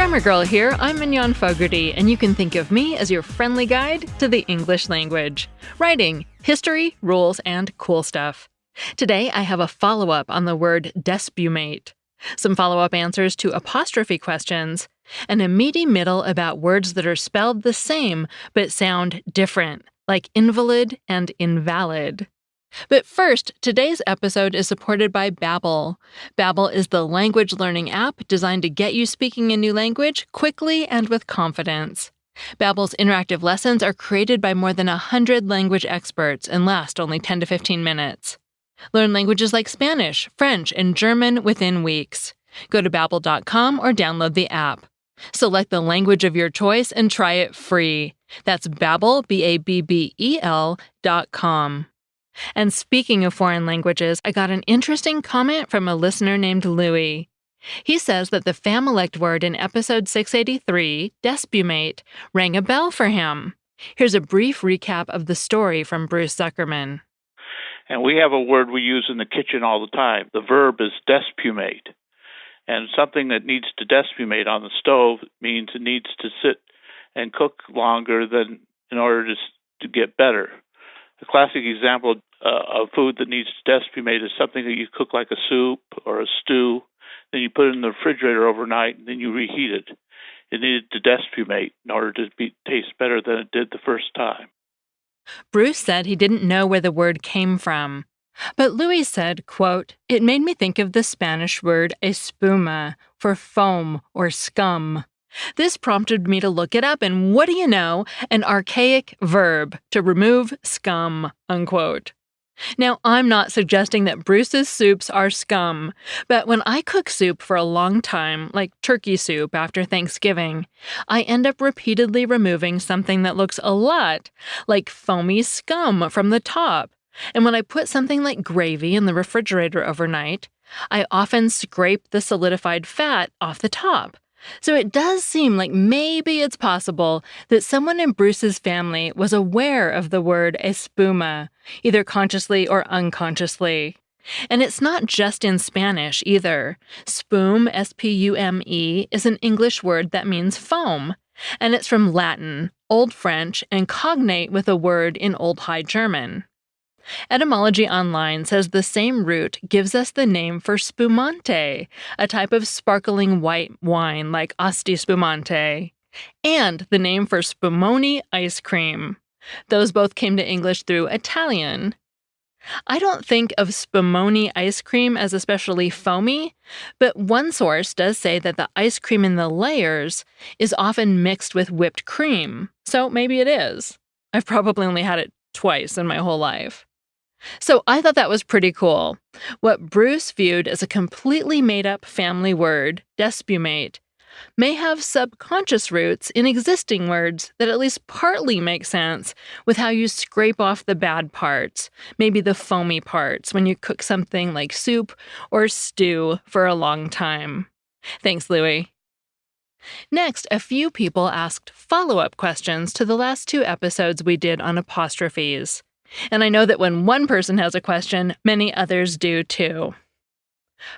Grammar Girl here, I'm Mignon Fogarty, and you can think of me as your friendly guide to the English language. Writing, history, rules, and cool stuff. Today I have a follow-up on the word despumate, some follow-up answers to apostrophe questions, and a meaty middle about words that are spelled the same but sound different, like invalid and invalid. But first, today's episode is supported by Babbel. Babbel is the language learning app designed to get you speaking a new language quickly and with confidence. Babbel's interactive lessons are created by more than 100 language experts and last only 10 to 15 minutes. Learn languages like Spanish, French, and German within weeks. Go to Babbel.com or download the app. Select the language of your choice and try it free. That's Babbel, Babbel.com. And speaking of foreign languages, I got an interesting comment from a listener named Louis. He says that the Familect word in episode 683, despumate, rang a bell for him. Here's a brief recap of the story from Bruce Zuckerman. And we have a word we use in the kitchen all the time. The verb is despumate. And something that needs to despumate on the stove means it needs to sit and cook longer than in order to get better. A classic example of food that needs to despumate is something that you cook like a soup or a stew, then you put it in the refrigerator overnight, and then you reheat it. It needed to despumate in order to taste better than it did the first time. Bruce said he didn't know where the word came from. But Louis said, quote, "It made me think of the Spanish word espuma for foam or scum. This prompted me to look it up, and what do you know? An archaic verb to remove scum," unquote. Now, I'm not suggesting that Bruce's soups are scum, but when I cook soup for a long time, like turkey soup after Thanksgiving, I end up repeatedly removing something that looks a lot like foamy scum from the top. And when I put something like gravy in the refrigerator overnight, I often scrape the solidified fat off the top. So it does seem like maybe it's possible that someone in Bruce's family was aware of the word espuma, either consciously or unconsciously. And it's not just in Spanish either. Spume, S-P-U-M-E, is an English word that means foam, and it's from Latin, Old French, and cognate with a word in Old High German. Etymology Online says the same root gives us the name for spumante, a type of sparkling white wine like Asti Spumante, and the name for spumoni ice cream. Those both came to English through Italian. I don't think of spumoni ice cream as especially foamy, but one source does say that the ice cream in the layers is often mixed with whipped cream, so maybe it is. I've probably only had it twice in my whole life. So I thought that was pretty cool. What Bruce viewed as a completely made-up family word, despumate, may have subconscious roots in existing words that at least partly make sense with how you scrape off the bad parts, maybe the foamy parts, when you cook something like soup or stew for a long time. Thanks, Louis. Next, a few people asked follow-up questions to the last two episodes we did on apostrophes. And I know that when one person has a question, many others do too.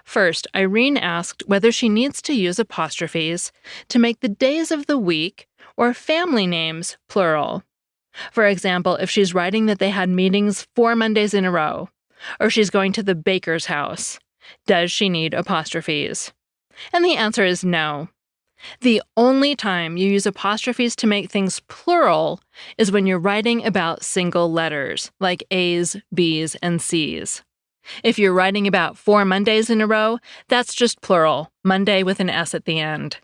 First, Irene asked whether she needs to use apostrophes to make the days of the week or family names plural. For example, if she's writing that they had meetings 4 Mondays in a row, or she's going to the baker's house, does she need apostrophes? And the answer is no. The only time you use apostrophes to make things plural is when you're writing about single letters, like A's, B's, and C's. If you're writing about 4 Mondays in a row, that's just plural, Monday with an S at the end.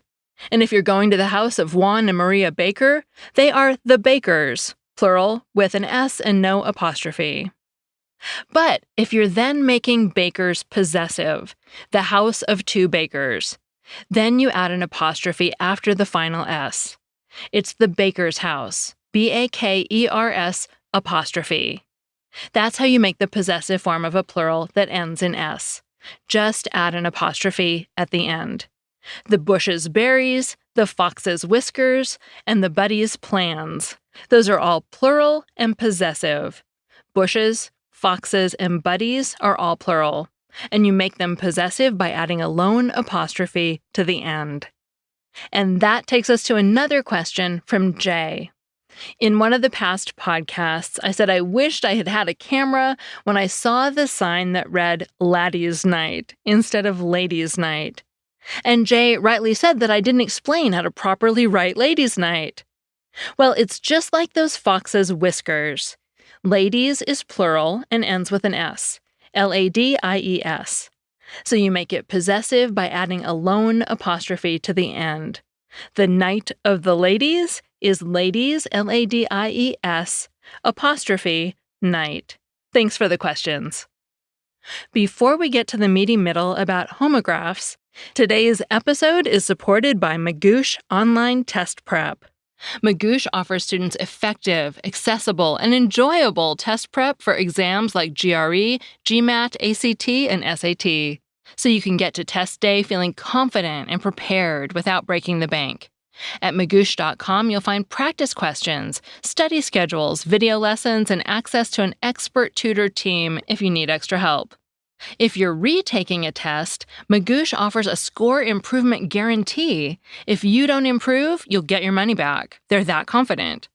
And if you're going to the house of Juan and Maria Baker, they are the Bakers, plural, with an S and no apostrophe. But if you're then making bakers possessive, the house of 2 bakers, then you add an apostrophe after the final S. It's the baker's house, B-A-K-E-R-S apostrophe. That's how you make the possessive form of a plural that ends in S. Just add an apostrophe at the end. The bush's berries, the fox's whiskers, and the buddy's plans. Those are all plural and possessive. Bushes, foxes, and buddies are all plural. And you make them possessive by adding a lone apostrophe to the end. And that takes us to another question from Jay. In one of the past podcasts, I said I wished I had had a camera when I saw the sign that read Laddie's Night instead of Ladies' Night. And Jay rightly said that I didn't explain how to properly write Ladies' Night. Well, it's just like those foxes' whiskers. Ladies is plural and ends with an S. Ladies. So you make it possessive by adding a lone apostrophe to the end. The night of the ladies is ladies, Ladies, apostrophe, night. Thanks for the questions. Before we get to the meaty middle about homographs, today's episode is supported by Magoosh Online Test Prep. Magoosh offers students effective, accessible, and enjoyable test prep for exams like GRE, GMAT, ACT, and SAT, so you can get to test day feeling confident and prepared without breaking the bank. At magoosh.com, you'll find practice questions, study schedules, video lessons, and access to an expert tutor team if you need extra help. If you're retaking a test, Magoosh offers a score improvement guarantee. If you don't improve, you'll get your money back. They're that confident.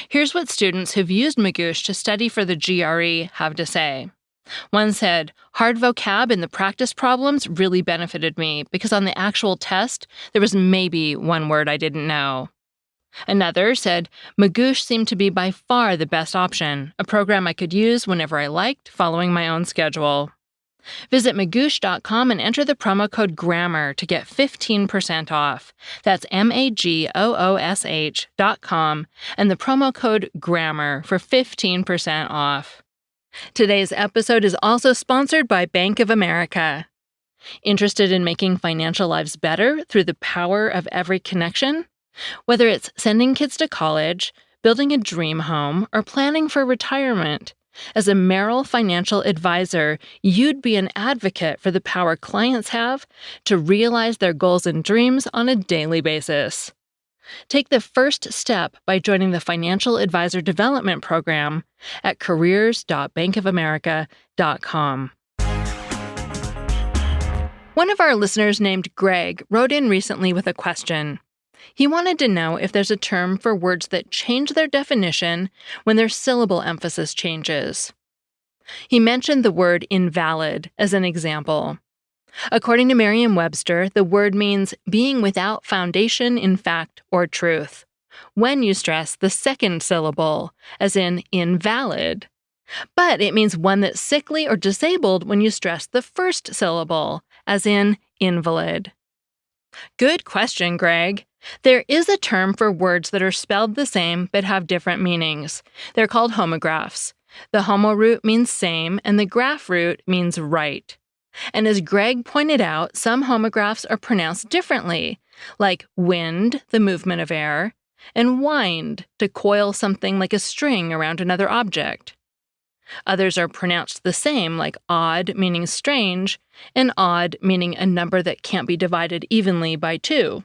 Here's what students who've used Magoosh to study for the GRE have to say. One said, hard vocab in the practice problems really benefited me because on the actual test, there was maybe one word I didn't know. Another said, Magoosh seemed to be by far the best option, a program I could use whenever I liked, following my own schedule. Visit magoosh.com and enter the promo code GRAMMAR to get 15% off. That's magoosh.com and the promo code GRAMMAR for 15% off. Today's episode is also sponsored by Bank of America. Interested in making financial lives better through the power of every connection? Whether it's sending kids to college, building a dream home, or planning for retirement, as a Merrill financial advisor, you'd be an advocate for the power clients have to realize their goals and dreams on a daily basis. Take the first step by joining the Financial Advisor Development Program at careers.bankofamerica.com. One of our listeners named Greg wrote in recently with a question. He wanted to know if there's a term for words that change their definition when their syllable emphasis changes. He mentioned the word invalid as an example. According to Merriam-Webster, the word means being without foundation in fact or truth, when you stress the second syllable, as in invalid. But it means one that's sickly or disabled when you stress the first syllable, as in invalid. Good question, Greg. There is a term for words that are spelled the same but have different meanings. They're called homographs. The homo root means same, and the graph root means right. And as Greg pointed out, some homographs are pronounced differently, like wind, the movement of air, and wind, to coil something like a string around another object. Others are pronounced the same, like odd, meaning strange, and odd, meaning a number that can't be divided evenly by 2.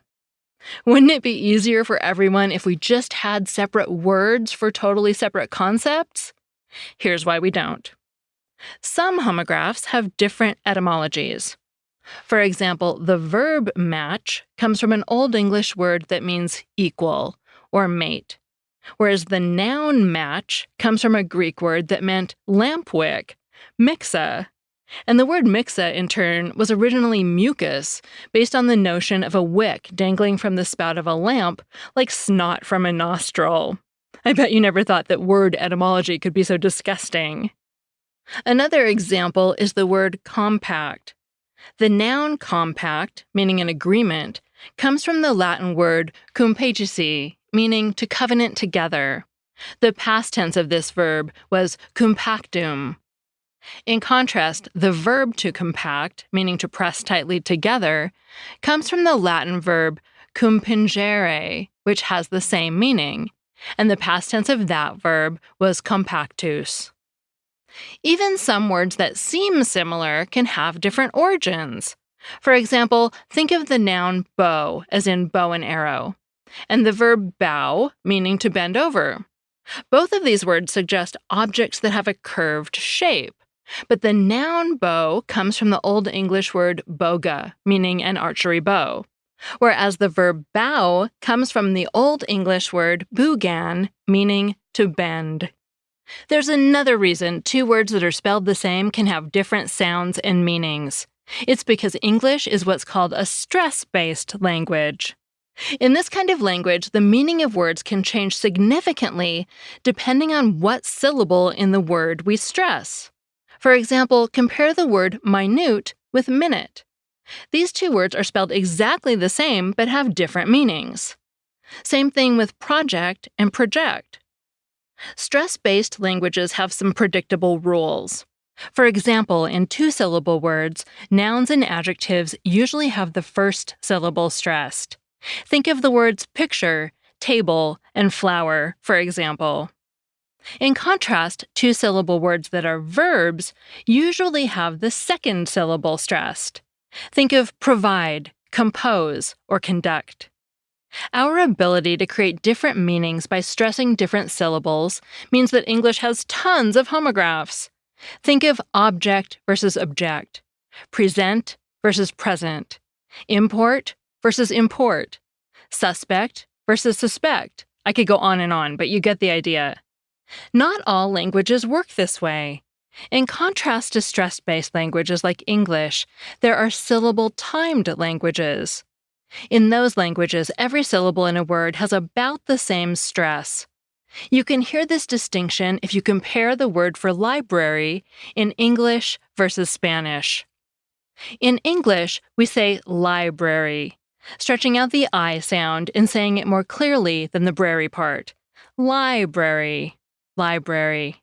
Wouldn't it be easier for everyone if we just had separate words for totally separate concepts? Here's why we don't. Some homographs have different etymologies. For example, the verb match comes from an Old English word that means equal or mate, whereas the noun match comes from a Greek word that meant lampwick, mixa. And the word mixa, in turn, was originally mucus, based on the notion of a wick dangling from the spout of a lamp, like snot from a nostril. I bet you never thought that word etymology could be so disgusting. Another example is the word compact. The noun compact, meaning an agreement, comes from the Latin word cumpagici, meaning to covenant together. The past tense of this verb was compactum. In contrast, the verb to compact, meaning to press tightly together, comes from the Latin verb cumpingere, which has the same meaning, and the past tense of that verb was compactus. Even some words that seem similar can have different origins. For example, think of the noun bow, as in bow and arrow, and the verb bow, meaning to bend over. Both of these words suggest objects that have a curved shape, but the noun bow comes from the Old English word boga, meaning an archery bow. whereas the verb bow comes from the Old English word bougan, meaning to bend. There's another reason two words that are spelled the same can have different sounds and meanings. It's because English is what's called a stress-based language. In this kind of language, the meaning of words can change significantly depending on what syllable in the word we stress. For example, compare the word minute with minute. These two words are spelled exactly the same but have different meanings. Same thing with project and project. Stress-based languages have some predictable rules. For example, in two-syllable words, nouns and adjectives usually have the first syllable stressed. Think of the words picture, table, and flower, for example. In contrast, two-syllable words that are verbs usually have the second syllable stressed. Think of provide, compose, or conduct. Our ability to create different meanings by stressing different syllables means that English has tons of homographs. Think of object versus object, present versus present, import versus import, suspect versus suspect. I could go on, but you get the idea. Not all languages work this way. In contrast to stress-based languages like English, there are syllable-timed languages. In those languages, every syllable in a word has about the same stress. You can hear this distinction if you compare the word for library in English versus Spanish. In English, we say library, stretching out the I sound and saying it more clearly than the brary part. Library, library.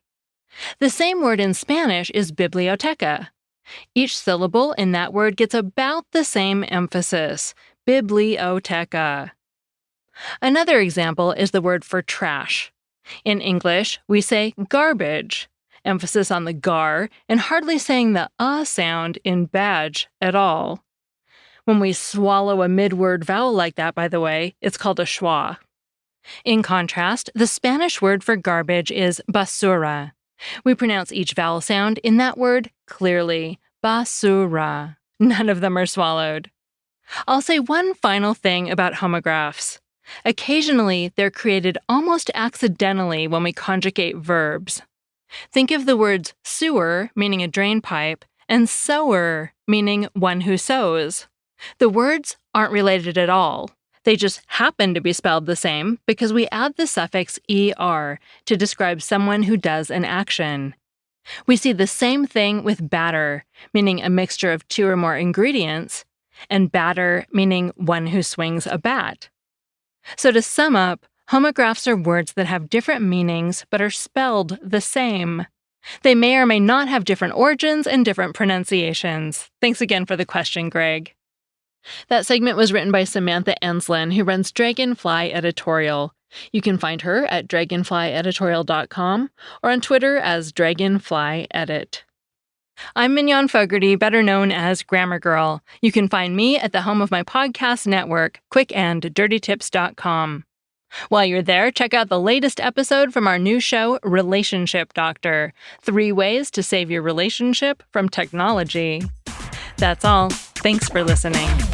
The same word in Spanish is biblioteca. Each syllable in that word gets about the same emphasis, biblioteca. Another example is the word for trash. In English, we say garbage, emphasis on the gar, and hardly saying the sound in badge at all. When we swallow a mid-word vowel like that, by the way, it's called a schwa. In contrast, the Spanish word for garbage is basura. We pronounce each vowel sound in that word clearly, basura. None of them are swallowed. I'll say one final thing about homographs. Occasionally, they're created almost accidentally when we conjugate verbs. Think of the words sewer, meaning a drain pipe, and sower, meaning one who sews. The words aren't related at all. They just happen to be spelled the same because we add the suffix er to describe someone who does an action. We see the same thing with batter, meaning a mixture of two or more ingredients, and batter, meaning one who swings a bat. So to sum up, homographs are words that have different meanings but are spelled the same. They may or may not have different origins and different pronunciations. Thanks again for the question, Greg. That segment was written by Samantha Enslin, who runs Dragonfly Editorial. You can find her at dragonflyeditorial.com or on Twitter as dragonflyedit. I'm Mignon Fogarty, better known as Grammar Girl. You can find me at the home of my podcast network, quickanddirtytips.com. While you're there, check out the latest episode from our new show, Relationship Doctor: 3 Ways to Save Your Relationship from Technology. That's all. Thanks for listening.